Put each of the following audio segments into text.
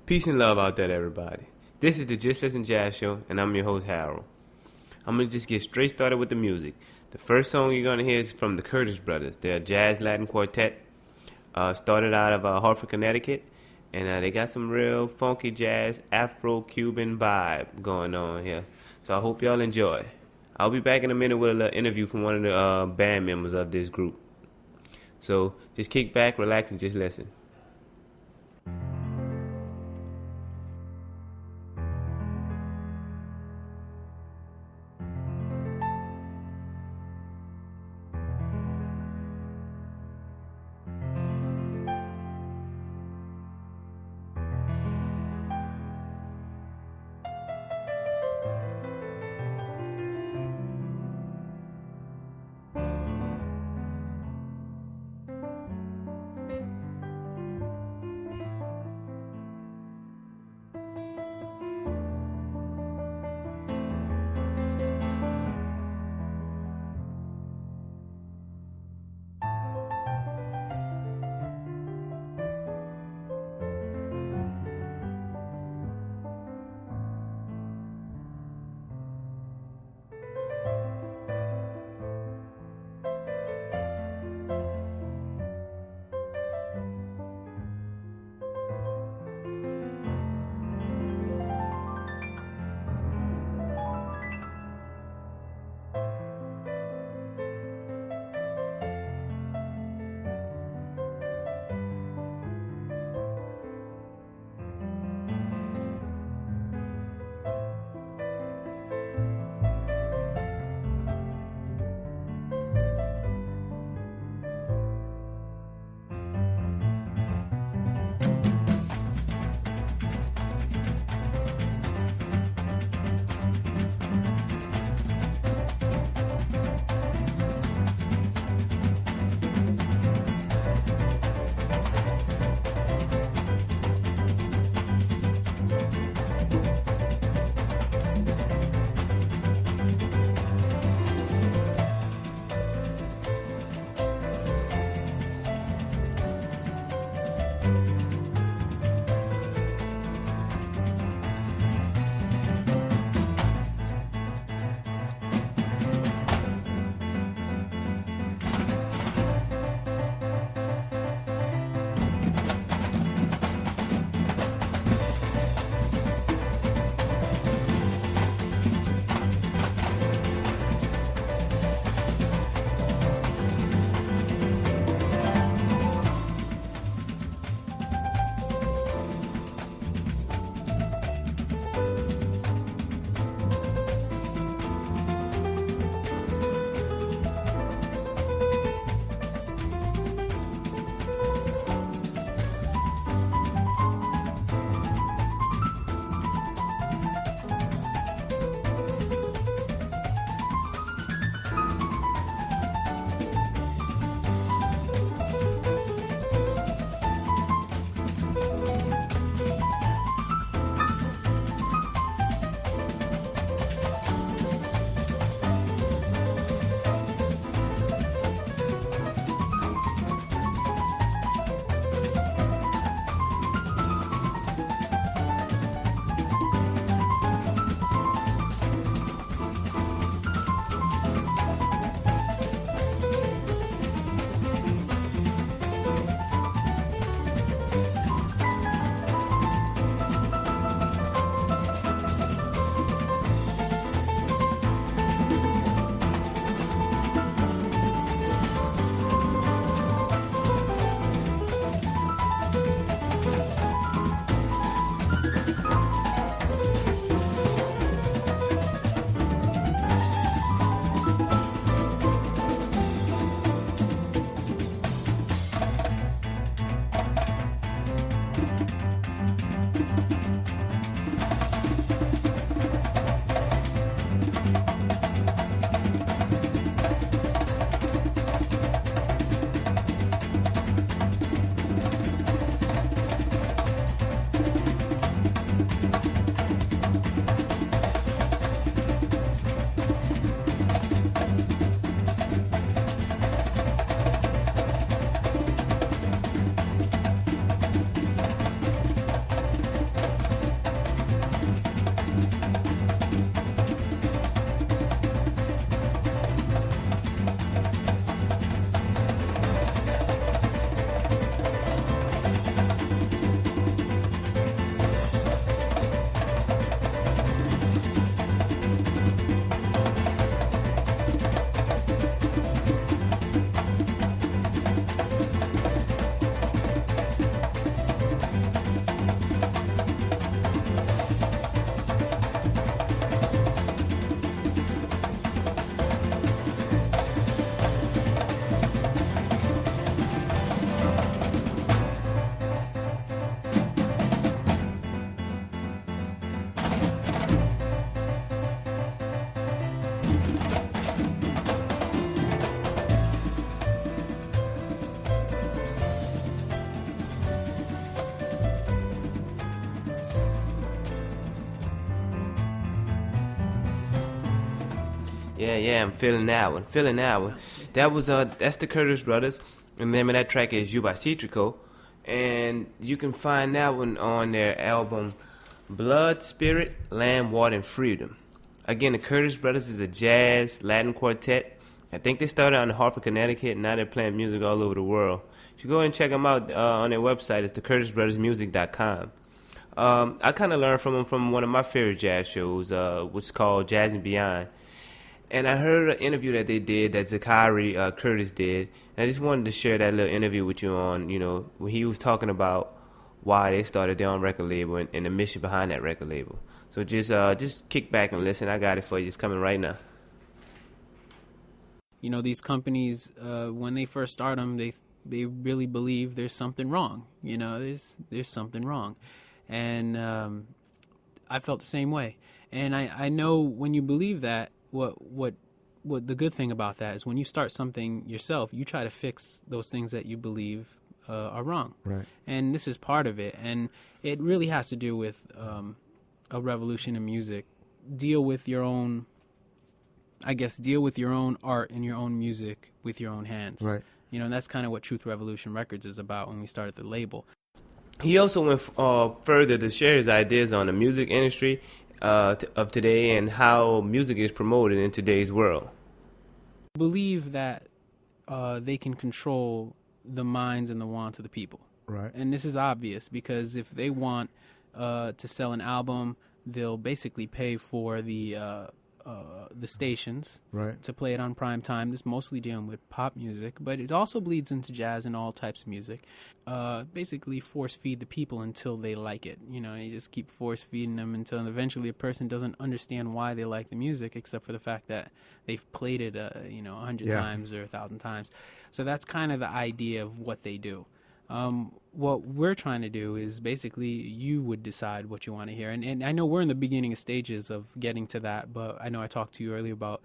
Peace and love out there, everybody. This is the Just Listen Jazz Show, and I'm your host, Harold. I'm going to just get straight started with the music. The first song you're going to hear is from the Curtis Brothers. They're a jazz Latin quartet. Started out of Hartford, Connecticut, and they got some real funky jazz, Afro-Cuban vibe going on here. So I hope y'all enjoy. I'll be back in a minute with a little interview from one of the band members of this group. So just kick back, relax, and just listen. Yeah, I'm feeling that one. Feeling that one. That was that's the Curtis Brothers. And the name of that track is You by Citrico. And you can find that one on their album Blood, Spirit, Land, Water, and Freedom. Again, the Curtis Brothers is a jazz Latin quartet. I think they started out in Hartford, Connecticut, and now they're playing music all over the world. You should go and check them out on their website. It's thecurtisbrothersmusic.com. I kind of learned from them from one of my favorite jazz shows, which is called Jazz and Beyond. And I heard an interview that they did, that Zachary Curtis did. And I just wanted to share that little interview with you on, when he was talking about why they started their own record label and the mission behind that record label. So just kick back and listen. I got it for you. It's coming right now. These companies, when they first start them, they really believe there's something wrong. There's something wrong. And I felt the same way. And I know when you believe that, what the good thing about that is when you start something yourself, you try to fix those things that you believe are wrong. Right. And this is part of it. And it really has to do with a revolution in music. Deal with your own art and your own music with your own hands. Right. And that's kind of what Truth Revolution Records is about when we started the label. He also went further to share his ideas on the music industry of today and how music is promoted in today's world. I believe that they can control the minds and the wants of the people. Right. And this is obvious because if they want to sell an album, they'll basically pay for the stations to play it on prime time. This is mostly dealing with pop music, but it also bleeds into jazz and all types of music. Basically force feed the people until they like it. You just keep force feeding them until eventually a person doesn't understand why they like the music except for the fact that they've played it 100 times or 1,000 times. So that's kind of the idea of what they do. What we're trying to do is basically you would decide what you want to hear. And I know we're in the beginning stages of getting to that, but I know I talked to you earlier about,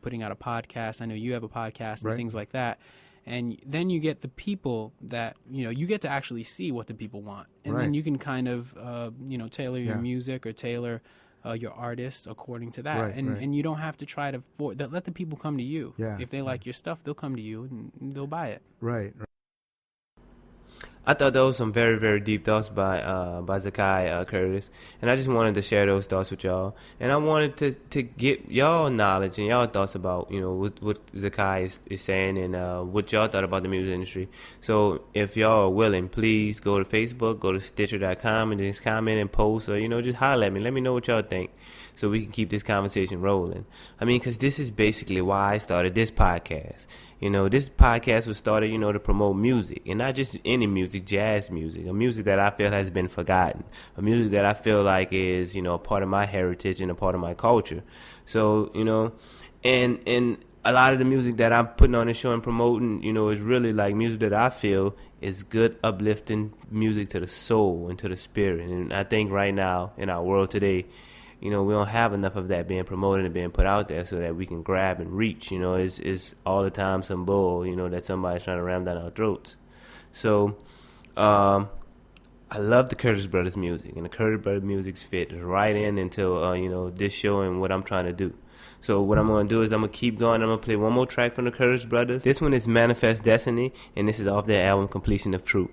putting out a podcast. I know you have a podcast and things like that. And then you get the people that, you get to actually see what the people want. And then you can kind of, tailor your music or tailor your artists according to that. And you don't have to try to let the people come to you. Yeah. If they like your stuff, they'll come to you and they'll buy it. Right. I thought those were some very, very deep thoughts by Zakai Curtis, and I just wanted to share those thoughts with y'all. And I wanted to get y'all knowledge and y'all thoughts about what Zakai is saying and what y'all thought about the music industry. So if y'all are willing, please go to Facebook, go to Stitcher.com, and just comment and post, or just holler at me. Let me know what y'all think, so we can keep this conversation rolling. I mean, because this is basically why I started this podcast. This podcast was started, to promote music, and not just any music, jazz music, a music that I feel has been forgotten, a music that I feel like is, a part of my heritage and a part of my culture. So, and a lot of the music that I'm putting on the show and promoting, is really like music that I feel is good, uplifting music to the soul and to the spirit. And I think right now in our world today, we don't have enough of that being promoted and being put out there so that we can grab and reach. It's all the time some bull, that somebody's trying to ram down our throats. So, I love the Curtis Brothers music, and the Curtis Brothers music's fit right into, this show and what I'm trying to do. So what I'm going to do is I'm going to keep going. I'm going to play one more track from the Curtis Brothers. This one is Manifest Destiny, and this is off their album Completion of Truth.